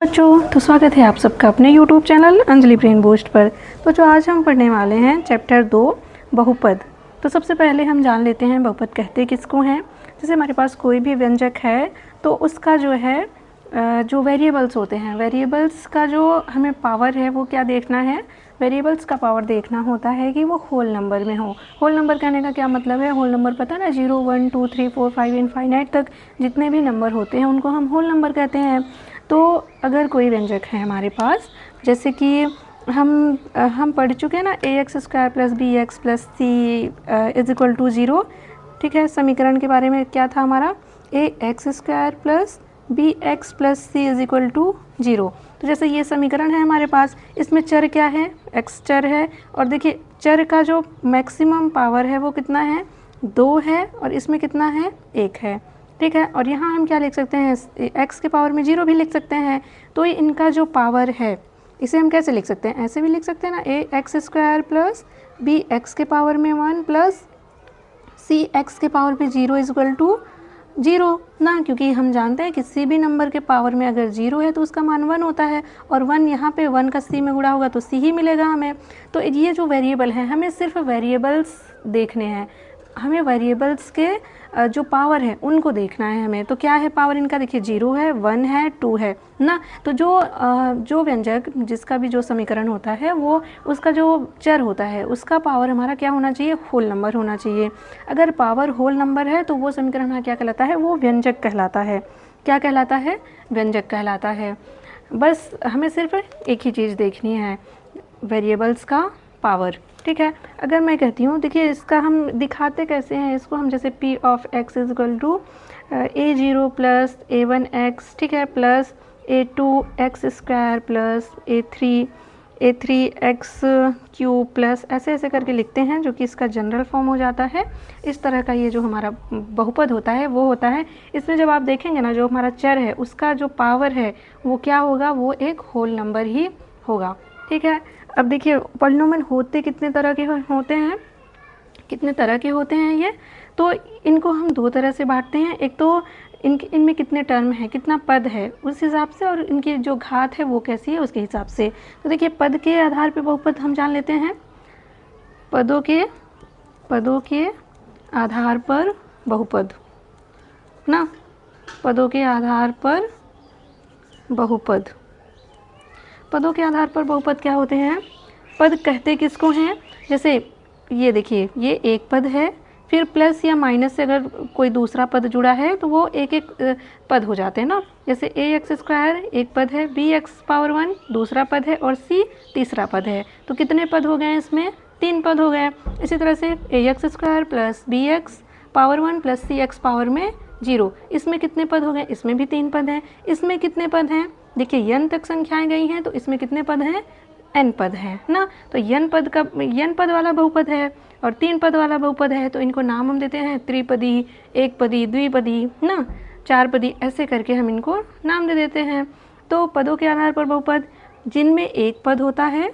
बच्चों तो स्वागत है आप सबका अपने YouTube channel Anjali brain boost पर। तो जो आज हम पढ़ने वाले हैं चैप्टर 2 बहुपद। तो सबसे पहले हम जान लेते हैं बहुपद कहते किसको हैं। जैसे हमारे पास कोई भी व्यंजक है तो उसका जो है जो वेरिएबल्स होते हैं, वेरिएबल्स का जो हमें पावर है वो क्या देखना है, वेरिएबल्स का पावर देखना होता है कि वो होल नंबर में हो। होल नंबर कहने का क्या मतलब है, होल नंबर पता ना 0 1 2 3 4 5 इनफाइनाइट तक जितने भी नंबर होते हैं उनको हम होल नंबर कहते हैं। तो अगर कोई व्यंजक है हमारे पास, जैसे कि हम पढ़ चुके हैं ना ax² + bx + c = 0। ठीक है, समीकरण के बारे में क्या था हमारा, ax² + bx + c = 0। तो जैसे ये समीकरण है हमारे पास, इसमें चर क्या है, x चर है। और देखिए चर का जो मैक्सिमम पावर है वो कितना है, 2 है, और इसमें कितना है, 1 है। ठीक है, और यहाँ हम क्या लिख सकते हैं, x के पावर में 0 भी लिख सकते हैं। तो इनका जो पावर है इसे हम कैसे लिख सकते हैं, ऐसे भी लिख सकते हैं ना, ax² + bx के पावर में 1 + cx के पावर में 0 = 0 ना, क्योंकि हम जानते हैं किसी भी नंबर के पावर में अगर 0 है तो उसका मान 1 होता है, और 1 यहाँ पे 1 का c में गुणा होगा तो c ही मिलेगा हमें। तो ये जो वेरिएबल है, हमें सिर्फ वेरिएबल्स देखने हैं, हमें वेरिएबल्स के जो पावर है उनको देखना है हमें। तो क्या है पावर इनका, देखिए 0 है, 1 है, 2 है ना। तो जो व्यंजक जिसका भी जो समीकरण होता है वो उसका जो चर होता है उसका पावर हमारा क्या होना चाहिए, होल नंबर होना चाहिए। अगर पावर होल नंबर है तो वो समीकरण हमारा क्या कहलाता है, वो व्यंजक कहलाता है। क्या कहलाता है, व्यंजक कहलाता है। बस हमें सिर्फ एक ही चीज़ देखनी है, वेरिएबल्स का पावर। ठीक है, अगर मैं कहती हूँ, देखिए इसका हम दिखाते कैसे हैं इसको, हम जैसे p of x = a0 + a1x, ठीक है, प्लस a2x² + a3x³ प्लस ऐसे करके लिखते हैं, जो कि इसका जनरल फॉर्म हो जाता है। इस तरह का ये जो हमारा बहुपद होता है वो होता है। इसमें जब आप देखेंगे ना, जो हमारा चर है उसका जो पावर है वो क्या होगा, वो एक होल नंबर ही होगा। ठीक है, अब देखिए पॉलिनोमियल होते कितने तरह के होते हैं, कितने तरह के होते हैं ये, तो इनको हम 2 तरह से बांटते हैं। एक तो इनमें कितने टर्म है, कितना पद है उस हिसाब से, और इनकी जो घात है वो कैसी है उसके हिसाब से। तो देखिए पद के आधार पे बहुपद हम जान लेते हैं, पदों के आधार पर बहुपद ना, पदों के आधार पर बहुपद। पदों के आधार पर बहुपद क्या होते हैं, पद कहते किसको हैं, जैसे ये देखिए ये एक पद है, फिर प्लस या माइनस से अगर कोई दूसरा पद जुड़ा है तो वो एक पद हो जाते हैं ना। जैसे ax² एक पद है, bx⁻1 दूसरा पद है, और c तीसरा पद है। तो कितने पद हो गए इसमें, 3 पद हो गए। इसी तरह से ax² + bx⁻1 + cx⁻में 0, इसमें कितने पद हो गए, इसमें भी 3 पद हैं। इसमें कितने पद हैं, देखिए n तक संख्याएं गई हैं तो इसमें कितने पद हैं, n पद है ना। तो n पद वाला बहुपद है और 3 पद वाला बहुपद है, तो इनको नाम हम देते हैं त्रिपदी, एकपदी, द्विपदी ना, 4 पदी, ऐसे करके हम इनको नाम दे देते हैं। तो पदों के आधार पर बहुपद, जिनमें एक पद होता है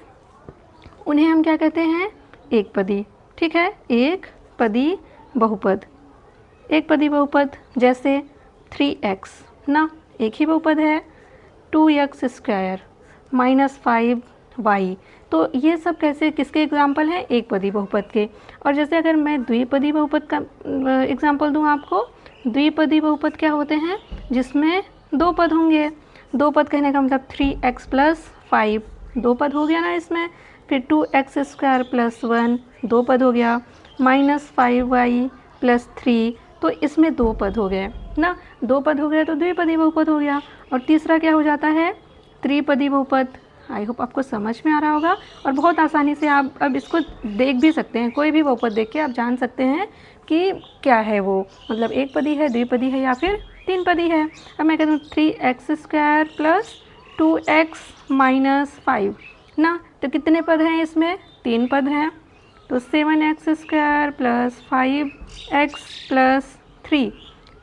उन्हें हम क्या कहते हैं, एक पदी। ठीक है, एक पदी बहुपद। एक पदी बहुपद जैसे 3x ना, एक ही बहुपद है, 2x² - 5y। तो ये सब कैसे, किसके एग्जाम्पल हैं, एक पदी बहुपद के। और जैसे अगर मैं द्विपदी बहुपद का एग्जाम्पल दूं आपको, द्विपदी बहुपद क्या होते हैं, जिसमें 2 पद होंगे। 2 पद कहने का मतलब 3x + 5 2 पद हो गया ना इसमें, फिर 2x² + 1 2 पद हो गया, -5y + 3, तो इसमें 2 पद हो गए ना। 2 पद हो गए तो द्विपदी बहुपद हो गया। और तीसरा क्या हो जाता है, त्रिपदी बहुपद। आई होप आपको समझ में आ रहा होगा, और बहुत आसानी से आप अब इसको देख भी सकते हैं, कोई भी बहुपद देख के आप जान सकते हैं कि क्या है वो, मतलब एक पदी है, द्विपदी है, या फिर 3 पदी है। अब मैं कहता हूँ 3x² + 2x - 5 ना, तो कितने पद हैं इसमें, 3 पद हैं। तो 7x² + 5x + 3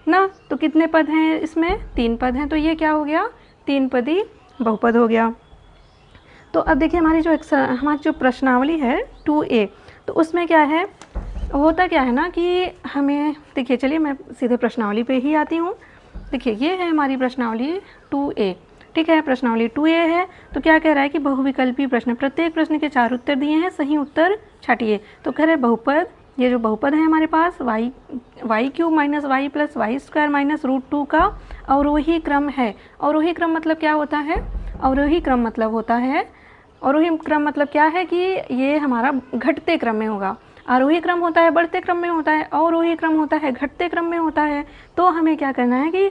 ना, तो कितने पद हैं इसमें, 3 पद हैं। तो ये क्या हो गया, 3 पदी बहुपद हो गया। तो अब देखिए हमारी जो प्रश्नावली है 2A, तो उसमें क्या है, होता क्या है ना कि हमें, देखिए चलिए मैं सीधे प्रश्नावली पे ही आती हूँ। देखिए ये है हमारी प्रश्नावली 2A। ठीक है, प्रश्नावली 2A है। तो क्या कह रहा है कि बहुविकल्पी प्रश्न, प्रत्येक प्रश्न के 4 उत्तर दिए हैं, सही उत्तर छाटिए। तो कह रहे बहुपद, ये जो बहुपद है हमारे पास Y cube minus Y plus Y square minus √2 का अवरोही क्रम है। अवरोही क्रम मतलब क्या होता है? अवरोही क्रम मतलब होता है, अवरोही क्रम मतलब क्या है कि ये हमारा घटते क्रम में होगा। आरोही क्रम होता है बढ़ते क्रम में होता है, अवरोही क्रम होता है घटते क्रम में होता है। तो हमें क्या करना है कि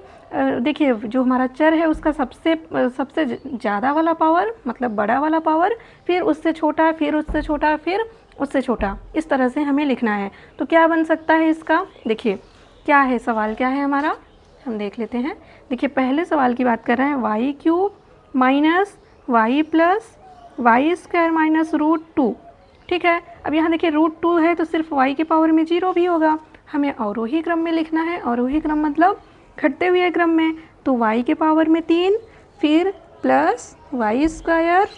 देखिए जो हमारा चर है उसका सबसे ज़्यादा वाला पावर मतलब बड़ा वाला पावर, फिर उससे छोटा, फिर उससे छोटा, फिर उससे छोटा, इस तरह से हमें लिखना है। तो क्या बन सकता है इसका? देखिए क्या है, सवाल क्या है हमारा, हम देख लेते हैं। देखिए पहले सवाल की बात कर रहे हैं Y cube minus Y plus Y square minus √2। ठीक है, अब यहाँ देखिए √2 है तो सिर्फ y के पावर में 0 भी होगा। हमें अवरोही क्रम में लिखना है, अवरोही क्रम मतलब घटते हुए क्रम में। तो y के पावर में 3, फिर प्लस वाई स्क्वायर,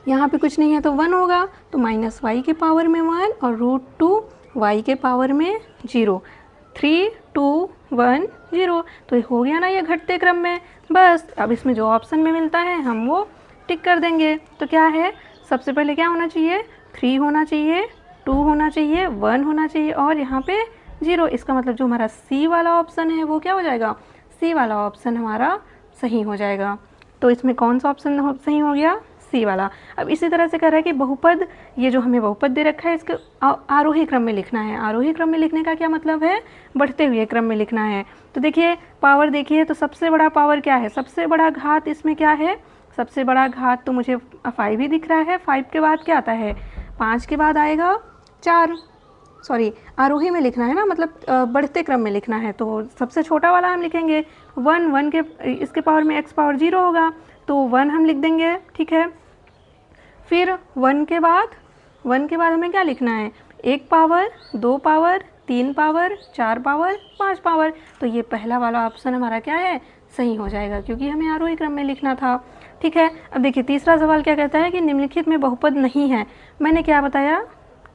यहाँ पे कुछ नहीं है तो 1 होगा, तो माइनस y के पावर में 1 और √2 y के पावर में 0, 3 2 1 0। तो हो गया ना ये घटते क्रम में। बस अब इसमें जो ऑप्शन में मिलता है हम वो टिक कर देंगे। तो क्या है, सबसे पहले क्या होना चाहिए, 3 होना चाहिए, 2 होना चाहिए, 1 होना चाहिए और यहाँ पे 0। इसका मतलब जो हमारा सी वाला ऑप्शन है वो क्या हो जाएगा, सी वाला ऑप्शन हमारा सही हो जाएगा। तो इसमें कौन सा ऑप्शन सही हो गया, सी वाला। अब इसी तरह से कह रहा है कि बहुपद, ये जो हमें बहुपद दे रखा है इसके आरोही क्रम में लिखना है। आरोही क्रम में लिखने का क्या मतलब है, बढ़ते हुए क्रम में लिखना है। तो देखिए पावर देखिए, तो सबसे बड़ा पावर क्या है, सबसे बड़ा घात इसमें क्या है, सबसे बड़ा घात तो मुझे 5 ही दिख रहा है। 5 के बाद क्या आता है, 5 के बाद आएगा 4, सॉरी आरोही में लिखना है ना, मतलब बढ़ते क्रम में लिखना है। तो सबसे छोटा वाला हम लिखेंगे 1 के इसके पावर में x पावर 0 होगा तो 1 हम लिख देंगे। ठीक है, फिर 1 के बाद हमें क्या लिखना है, 1 power, 2 power, 3 power, 4 power, 5 power. तो ये पहला वाला ऑप्शन हमारा क्या है, सही हो जाएगा, क्योंकि हमें आरोही क्रम में लिखना था। ठीक है, अब देखिए तीसरा सवाल क्या कहता है कि निम्नलिखित में बहुपद नहीं है। मैंने क्या बताया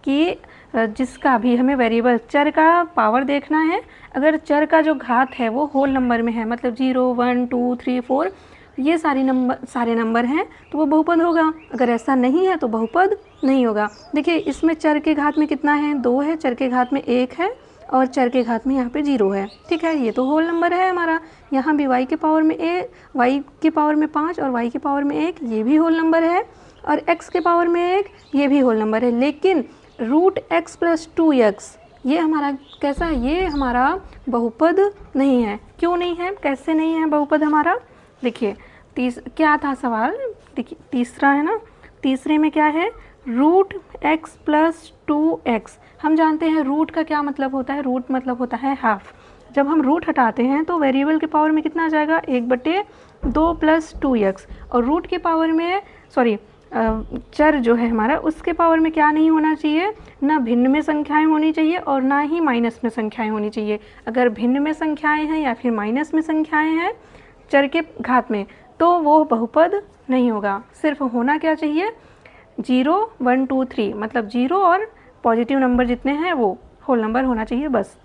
कि जिसका भी हमें वेरिएबल चर का पावर देखना है, अगर चर का जो घात है वो होल नंबर में है, मतलब 0 1 2 3 4 ये सारे नंबर हैं तो वो बहुपद होगा। अगर ऐसा नहीं है तो बहुपद नहीं होगा। देखिए इसमें चर के घात में कितना है, 2 है, चर के घात में 1 है और चर के घात में यहाँ पे 0 है। ठीक है, ये तो होल नंबर है हमारा। यहाँ भी y के पावर में y के पावर में 5 और y के पावर में 1 ये भी होल नंबर है, और x के पावर में 1 ये भी होल नंबर है। लेकिन √x + 2x ये हमारा कैसा है, ये हमारा बहुपद नहीं है। क्यों नहीं है, कैसे नहीं है बहुपद हमारा? देखिए क्या था सवाल, देखिए तीसरा है ना, तीसरे में क्या है, √x + 2x। हम जानते हैं रूट का क्या मतलब होता है, रूट मतलब होता है हाफ। जब हम रूट हटाते हैं तो वेरिएबल के पावर में कितना आ जाएगा, 1/2 + 2x। और रूट के पावर में चर जो है हमारा उसके पावर में क्या नहीं होना चाहिए, ना भिन्न में संख्याएं होनी चाहिए और ना ही माइनस में संख्याएं होनी चाहिए। अगर भिन्न में संख्याएं हैं या फिर माइनस में संख्याएं हैं चर के घात में तो वो बहुपद नहीं होगा। सिर्फ होना क्या चाहिए, 0 1 2 3 मतलब 0 और पॉजिटिव नंबर जितने हैं वो होल नंबर होना चाहिए बस।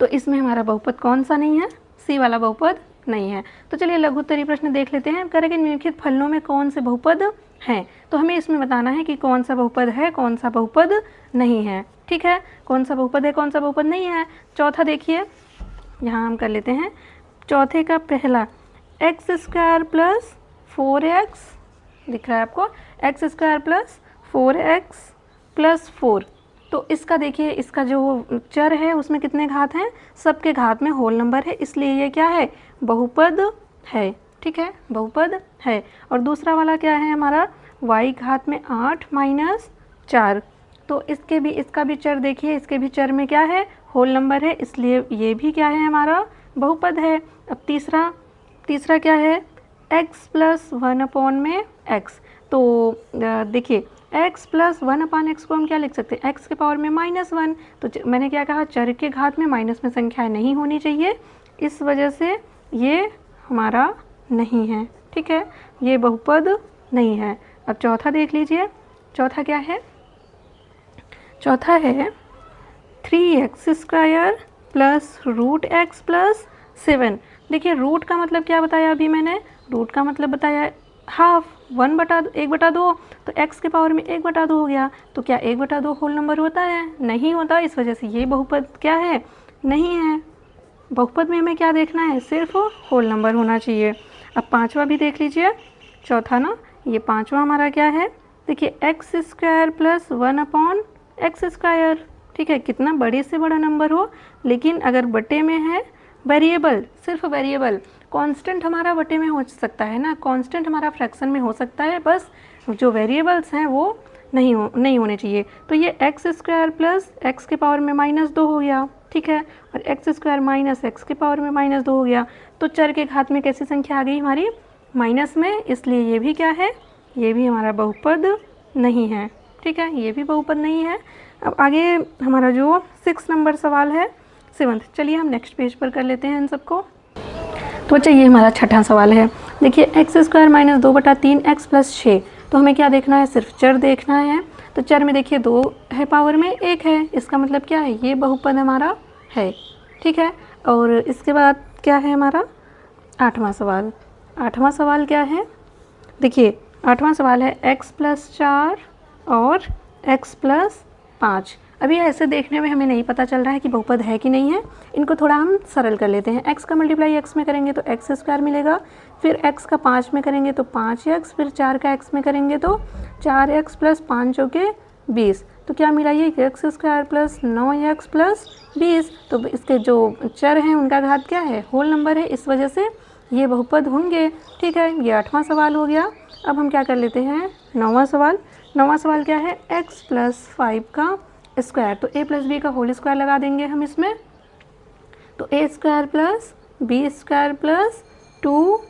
तो इसमें हमारा बहुपद कौन सा नहीं है, सी वाला बहुपद नहीं है। तो चलिए लघुत्तरीय प्रश्न देख लेते हैं। करें कि निम्नलिखित फलनों में कौन से बहुपद हैं, तो हमें इसमें बताना है कि कौन सा बहुपद है, कौन सा बहुपद नहीं है। ठीक है, कौन सा बहुपद है, कौन सा बहुपद नहीं है। चौथा देखिए, यहाँ हम कर लेते हैं। चौथे का पहला x² + 4x दिख रहा है आपको, x² + 4x + 4। तो इसका देखिए, इसका जो चर है उसमें कितने घात हैं, सबके घात में होल नंबर है, इसलिए ये क्या है, बहुपद है। ठीक है, बहुपद है। और दूसरा वाला क्या है हमारा, y घात में 8 - 4। तो इसका भी चर देखिए, इसके भी चर में क्या है, होल नंबर है, इसलिए ये भी क्या है हमारा, बहुपद है। अब तीसरा क्या है, x + 1/x। तो देखिए x + 1/x को हम क्या लिख सकते हैं, x के पावर में -1। तो मैंने क्या कहा, चर के घात में माइनस में संख्याएं नहीं होनी चाहिए, इस वजह से ये हमारा नहीं है। ठीक है, ये बहुपद नहीं है। अब चौथा देख लीजिए, चौथा क्या है, चौथा है 3x² + √x + 7। देखिए रूट का मतलब क्या बताया अभी मैंने, रूट का मतलब बताया है हाफ, 1/2, तो x के पावर में 1/2 हो गया। तो क्या 1/2 होल नंबर होता है? नहीं होता। इस वजह से ये बहुपद क्या है? नहीं है। बहुपद में हमें क्या देखना है? सिर्फ होल नंबर होना चाहिए। अब पांचवा भी देख लीजिए, चौथा ना, ये पांचवा हमारा क्या है? देखिए x² + 1/x²। ठीक है, कितना बड़े से बड़ा नंबर हो, लेकिन अगर बटे में है वेरिएबल, सिर्फ वेरिएबल, कांस्टेंट हमारा बटे में हो सकता है ना, कांस्टेंट हमारा फ्रैक्शन में हो सकता है, बस जो वेरिएबल्स हैं वो नहीं होने चाहिए। तो ये x² + x के पावर में -2 हो गया। ठीक है, और x² - x के पावर में -2 हो गया। तो चर के घात में कैसी संख्या आ गई हमारी? माइनस में, इसलिए ये भी क्या है? ये भी हमारा बहुपद नहीं है। ठीक है, ये भी बहुपद नहीं है। अब आगे हमारा जो 6 नंबर सवाल है, 7th, चलिए हम नेक्स्ट पेज पर कर लेते हैं इन सबको। तो बच्चा ये हमारा छठा सवाल है। देखिए x² - 2/3 x + 6, तो हमें क्या देखना है? सिर्फ चर देखना है। तो चर में देखिए 2 है, पावर में 1 है, इसका मतलब क्या है? ये बहुपद हमारा है। ठीक है, और इसके बाद क्या है हमारा 8वां सवाल? 8वां सवाल क्या है? देखिए 8वां सवाल है x + 4 और x + 5। अभी ऐसे देखने में हमें नहीं पता चल रहा है कि बहुपद है कि नहीं है। इनको थोड़ा हम सरल कर लेते हैं। x का मल्टीप्लाई x में करेंगे तो x² मिलेगा, फिर x का 5 में करेंगे तो 5x, फिर 4 का x में करेंगे तो 4x + 5 जो कि 20। तो क्या मिला? ये x² + 9x + 20। तो इसके जो चर हैं उनका घात क्या है? होल नंबर है, इस वजह से ये बहुपद होंगे। ठीक है, ये 8वां सवाल हो गया। अब हम क्या कर लेते हैं? 9वां सवाल। 9वां सवाल क्या है? x + 5 का स्क्वायर, तो a + b का होल स्क्वायर लगा देंगे हम इसमें। तो a² + b² + 2,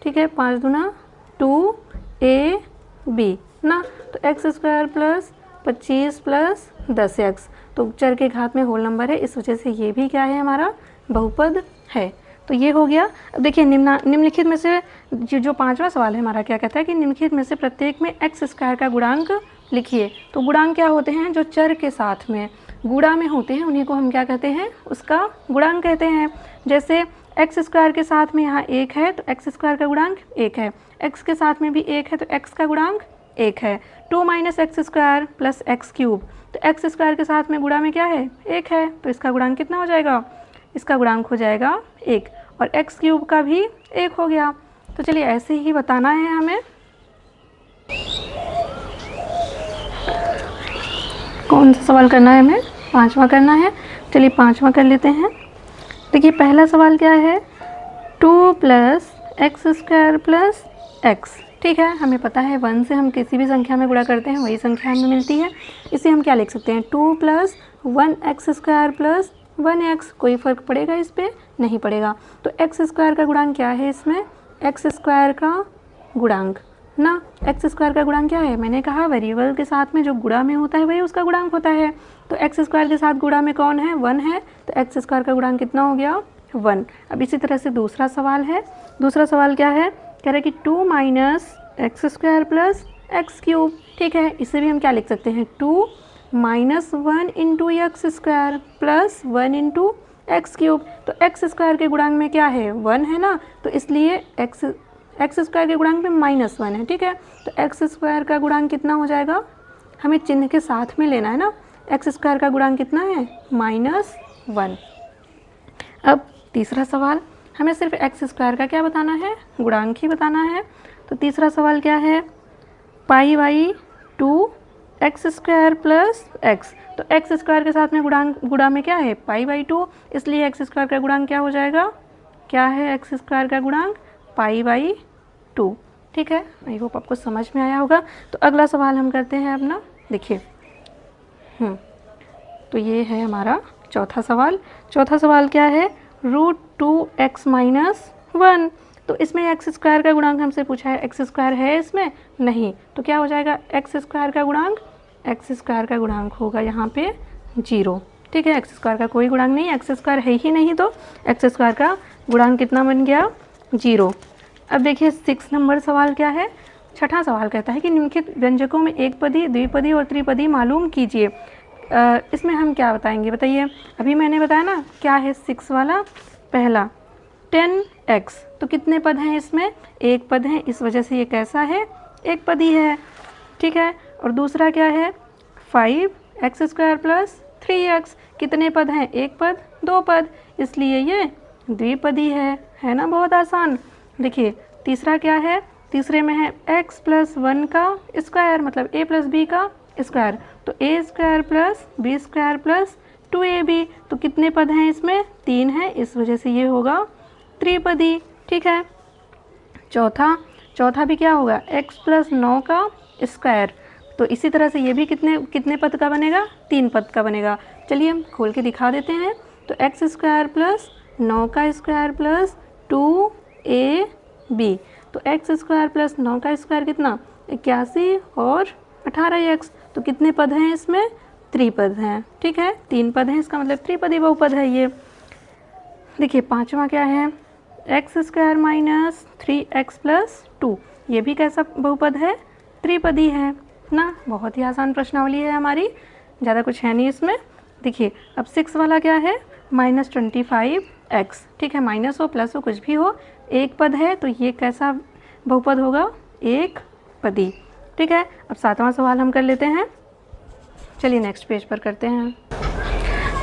ठीक है, 5 दूना 2ab ना, तो x² + 25 + 10x, तो चर के घात में होल नंबर है, इस वजह से ये भी क्या है? हमारा बहुपद है। तो ये हो गया। अब देखिए निम्नलिखित में से जो 5वां सवाल है हमारा क्या कहता है कि निम्नलिखित में से प्रत्येक में x² का गुणांक लिखिए। तो गुणांक क्या होते हैं? जो चर के साथ में गुणा में होते हैं उन्हीं को हम क्या कहते हैं? उसका गुणांक कहते हैं। जैसे x² के साथ में यहाँ 1 है तो x² का गुणांक 1 है, x के साथ में भी 1 है तो x का गुणांक 1 है। 2 - x² + x³, तो x² के साथ में गुणा में क्या है? 1 है, तो इसका गुणांक कितना हो जाएगा? इसका गुणांक हो जाएगा 1, और x³ का भी 1 हो गया। तो चलिए ऐसे ही बताना है हमें। कौन सा सवाल करना है हमें? 5वां करना है। चलिए 5वां कर लेते हैं। देखिए पहला सवाल क्या है? 2 + x² + x। ठीक है, हमें पता है 1 से हम किसी भी संख्या में गुणा करते हैं वही संख्या हमें मिलती है। इसे हम क्या लिख सकते हैं? 2 + 1x² + 1x। कोई फ़र्क पड़ेगा इस पर? नहीं पड़ेगा। तो x² का गुणांक क्या है इसमें? x² का गुणांक ना, x² का गुणांक क्या है? मैंने कहा वेरिएबल के साथ में जो गुणा में होता है वही उसका गुणांक होता है। तो x² के साथ गुणा में कौन है? 1 है, तो x² का गुणांक कितना हो गया? 1। अब इसी तरह से दूसरा सवाल है। दूसरा सवाल क्या है? कह रहे हैं कि 2 - x² + x³। ठीक है, इसे भी हम क्या लिख सकते हैं? 2 - 1 × x² + 1 × x³। तो x² के गुणांक में क्या है? 1 है ना, तो इसलिए x² के गुणांक में -1 है। ठीक है, तो x² का गुणांक कितना हो जाएगा? हमें चिन्ह के साथ में लेना है ना। x² का गुणांक कितना है? -1। अब तीसरा सवाल, हमें सिर्फ x² का क्या बताना है? गुणांक ही बताना है। तो तीसरा सवाल क्या है? π/2 x² + x। तो x² के साथ में गुणा में क्या है? π/2, इसलिए x² का गुणांक क्या हो जाएगा? क्या है x² का गुणांक? π/2। ठीक है, आई होप आपको समझ में आया होगा। तो अगला सवाल हम करते हैं अपना। देखिए तो ये है हमारा चौथा सवाल। चौथा सवाल क्या है? √2x - 1। तो इसमें x² का गुणांक हमसे पूछा है, x² है इसमें? नहीं, तो क्या हो जाएगा? x² का गुणांक, x² का गुणांक होगा यहाँ पे 0। ठीक है, x² का कोई गुणांक नहीं, x² है ही नहीं, तो x² का गुणांक कितना बन गया? 0। अब देखिए 6 नंबर सवाल क्या है? छठा सवाल कहता है कि निम्नलिखित व्यंजकों में एकपदी, द्विपदी और त्रिपदी मालूम कीजिए। इसमें हम क्या बताएंगे? बताइए। अभी मैंने बताया ना क्या है 6 वाला? पहला 10x। तो कितने पद हैं इसमें? एक पद है, इस वजह से ये कैसा है? एक पद ही है, ठीक है। और दूसरा क्या है? 5x² plus 3x। कितने पद हैं? एक पद, दो पद, इसलिए ये द्विपदी है ना, बहुत आसान। देखिए तीसरा क्या है? तीसरे में है x प्लस 1 का स्क्वायर, मतलब a प्लस b का स्क्वायर, तो a² plus b² plus 2ab। तो कितने पद हैं इसमें? 3 हैं, इस वजह से ये होगा त्रिपदी, ठीक है। चौथा भी क्या होगा? x प्लस 9 का स्क्वायर। तो इसी तरह से ये भी कितने पद का बनेगा? 3 पद का बनेगा। चलिए हम खोल के दिखा देते हैं। तो x² प्लस 9 का स्क्वायर प्लस 2ab। तो x² प्लस 9 का स्क्वायर कितना? 81 और 18x। तो कितने पद हैं इसमें? त्रिपद हैं, ठीक है। 3 पद हैं, इसका मतलब त्रिपदी बहुपद है ये। देखिए पांचवा क्या है? x² minus 3x plus 2। ये भी कैसा बहुपद है? त्रिपदी है ना। बहुत ही आसान प्रश्नावली है हमारी, ज़्यादा कुछ है नहीं इसमें। देखिए अब 6 वाला क्या है? -25x, ठीक है। माइनस हो प्लस हो कुछ भी हो, एक पद है, तो ये कैसा बहुपद होगा? एक पदी, ठीक है। अब 7वां सवाल हम कर लेते हैं। चलिए नेक्स्ट पेज पर करते हैं।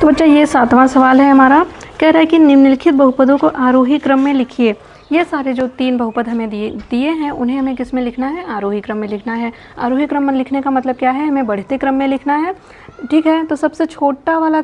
तो बच्चा ये 7वां सवाल है हमारा, कह रहा है कि निम्नलिखित बहुपदों को आरोही क्रम में लिखिए। ये सारे जो 3 बहुपद हमें दिए हैं उन्हें हमें किस में लिखना है? आरोही क्रम में लिखना है। आरोही क्रम में लिखने का मतलब क्या है? हमें बढ़ते क्रम में लिखना है, ठीक है। तो सबसे छोटा वाला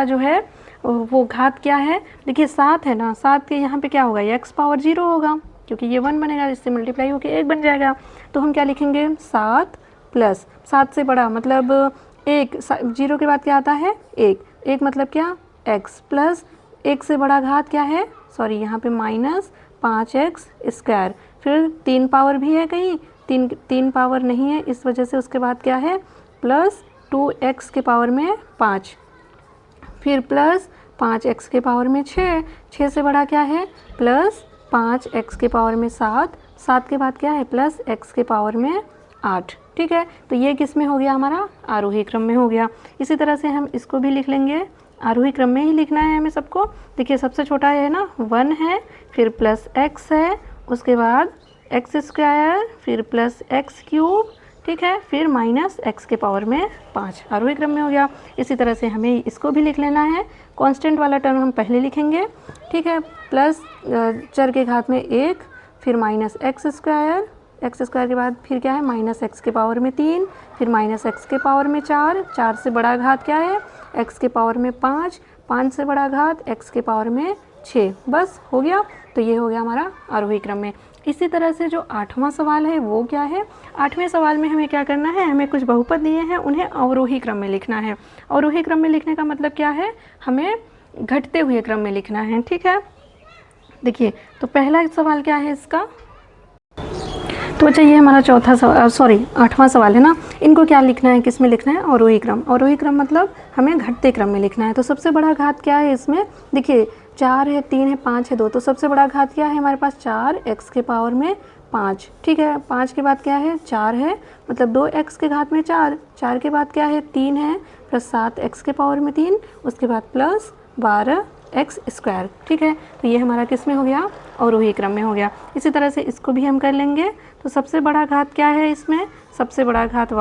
जो है वो घात क्या है? देखिए 7 है ना, 7 के यहाँ पे क्या होगा? x पावर 0 होगा, क्योंकि ये 1 बनेगा, इससे मल्टीप्लाई होकर 1 बन जाएगा। तो हम क्या लिखेंगे? 7 प्लस 7 से बड़ा मतलब 1, 0 के बाद क्या आता है? 1 मतलब क्या? x प्लस 1 से बड़ा घात क्या है? सॉरी यहाँ पे -5x²। फिर 3 पावर भी है कहीं? 3 पावर नहीं है, इस वजह से उसके बाद क्या है? प्लस 2x के पावर में 5, फिर प्लस 5x के पावर में 6 से बड़ा क्या है? प्लस 5x के पावर में 7 के बाद क्या है? प्लस x के पावर में 8, ठीक है। तो ये किस में हो गया? हमारा आरोही क्रम में हो गया। इसी तरह से हम इसको भी लिख लेंगे, आरोही क्रम में ही लिखना है हमें सबको। देखिए सबसे छोटा है ना 1 है, फिर प्लस x है, उसके बाद x², फिर प्लस x³, ठीक है, फिर माइनस x के पावर में 5, आरोही क्रम में हो गया। इसी तरह से हमें इसको भी लिख लेना है। कांस्टेंट वाला टर्म हम पहले लिखेंगे, ठीक है। प्लस चर के घात में 1, फिर माइनस x² के बाद फिर क्या है? माइनस x के पावर में 3, फिर माइनस x के पावर में 4 से बड़ा घात क्या है? x के पावर में 5 से बड़ा घात x के पावर में 6। बस हो गया। तो ये हो गया हमारा आरोही क्रम में। इसी तरह से जो 8वां सवाल है वो क्या है? 8वें सवाल में हमें क्या करना है? हमें कुछ बहुपद दिए हैं, उन्हें अवरोही क्रम में लिखना है। अवरोही क्रम में लिखने का मतलब क्या है? हमें घटते हुए क्रम में लिखना है, ठीक है। देखिए तो पहला सवाल क्या है इसका? तो बच्चा ये हमारा 8वां सवाल है ना। इनको क्या लिखना है? किस में लिखना है? अवरोही क्रम। अवरोही क्रम मतलब हमें घटते क्रम में लिखना है। तो सबसे बड़ा घात क्या है इसमें? देखिए 4 है, 3 है, 5 है, 2। तो सबसे बड़ा घात क्या है हमारे पास? 4x के पावर में 5, ठीक है। 5 के बाद क्या है? 4 है, मतलब 2x के घात में 4 के बाद क्या है? 3 है, प्लस 7x के पावर में 3, उसके बाद प्लस 12x², ठीक है। तो ये हमारा किस में हो गया? अवरोही क्रम में हो गया। इसी तरह से इसको भी हम कर लेंगे। तो सबसे बड़ा घात क्या है इसमें? सबसे बड़ा घात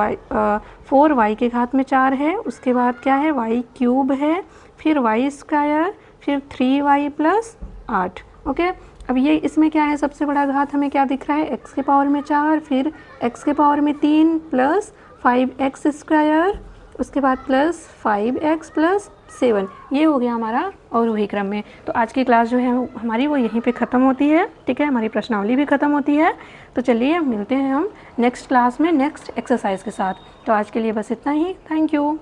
4y के घात में 4 है, उसके बाद क्या है? y³ है, फिर y², फिर 3y प्लस 8, ओके। अब ये इसमें क्या है? सबसे बड़ा घात हमें क्या दिख रहा है? x के पावर में 4, फिर x के पावर में 3 प्लस 5x², उसके बाद प्लस 5x प्लस 7। ये हो गया हमारा अवरोही क्रम में। तो आज की क्लास जो है हमारी वो यहीं पे ख़त्म होती है, ठीक है। हमारी प्रश्नावली भी ख़त्म होती है। तो चलिए मिलते हैं हम नेक्स्ट क्लास में नेक्स्ट एक्सरसाइज के साथ। तो आज के लिए बस इतना ही। Thank you.